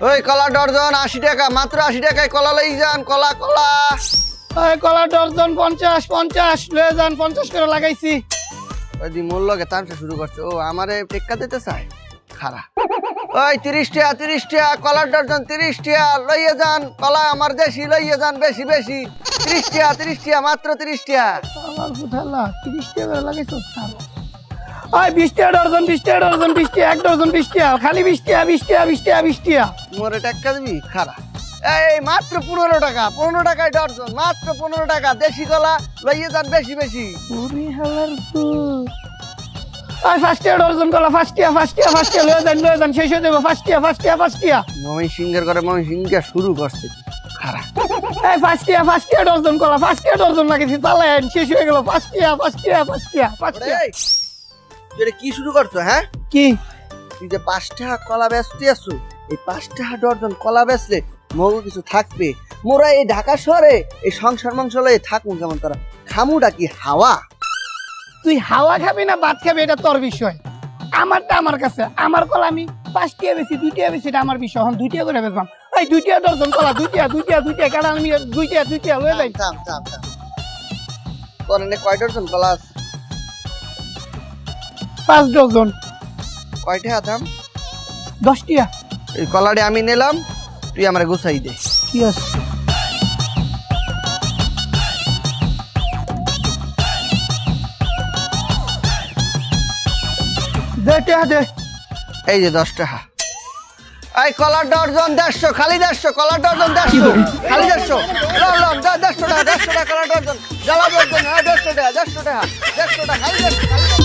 ওই কলা ডর্জন 80 টাকা, মাত্র 80 টাকায় কলা লই যান। কলা কলা ওই কলা ডর্জন 50 লয়ে যান, 50 করে লাগাইছি। ওই দি মূল্যকে তামসা শুরু করছে। ও আমারে টেক্কা দিতে চায়, খারা। ওই 30 টাকা কলার ডর্জন, 30 টাকা লইয়ে যান। কলা আমার দেশি লইয়ে যান, বেশি বেশি। 30 টাকা, মাত্র 30 টাকা। আমার ফুটালা 30 টাকা করে লাগাইছো। ওই 20 টাকা ডর্জন, 20 টাকা ডর্জন, 20 টাকা এক ডর্জন, 20 টাকা খালি 20 টাকা, 20 টাকা, 20 টাকা, 20 টাকা। মোরে টেক্কা দিবি, খারা। এই মাত্র 15 টাকা, 15 টাকায় ডর্জন, মাত্র 15 টাকা। দেশি কলা লইয়ে যান, বেশি বেশি। ওরে হালার পুত। ওই 5 টাকা ডর্জন কলা, 5 টাকা লয়ে যান, শেষ হয়ে যাবে। 5 টাকা। মমি সিংহের করে মমি সিংহকে শুরু করছে, খারা। এই 5 টাকা ডর্জন কলা, 5 টাকা ডর্জন লাগাইছি, চালেন শেষ হয়ে গেল। 5 টাকা। এই, তুই এটা কি শুরু করছো? হ্যাঁ, কি তুই যে 5 টাকা কলা বেচতে আসছো, এই 5 টাকা ডর্জন কলা বেচলে মগু কিছু থাকবে। মোরা এই ঢাকা শহরে এই সংসার মাংসলয়ে থাকুন কেমন, তারা খামুটা কি হাওয়া? তুই হাওয়া খাবি না ভাত খাবি এটা তোর বিষয়, আমারটা আমার কাছে। আমার কলা আমি 5 টাকা বেশি, 2 টাকা বেশি, এটা আমার বিষয়। এখন 2 টাকা করে বেচলাম। এই 2 টাকা ডর্জন কলা, 2 টাকা কারণ আমি 2 টাকা লয়ে যাই। থাম। তোর এনে কয় ডর্জন কলা আছে? 5 ডর্জন, কয় টাকা দাম? 10 টাকা। এই কলাটি আমি নিলাম, তুই আমারে গুছাই দে। কি আছে? দে টাকা দে। এই যে 10 টাকা। এই কলার ডর্জন 150, খালি 150। কলার ডর্জন 150, খালি 150। লম 150 টাকা, 150 টাকা কলার ডর্জন। জ্বালা ডর্জন, 150 টাকা, 150 টাকা, 150 টাকা, খালি 150।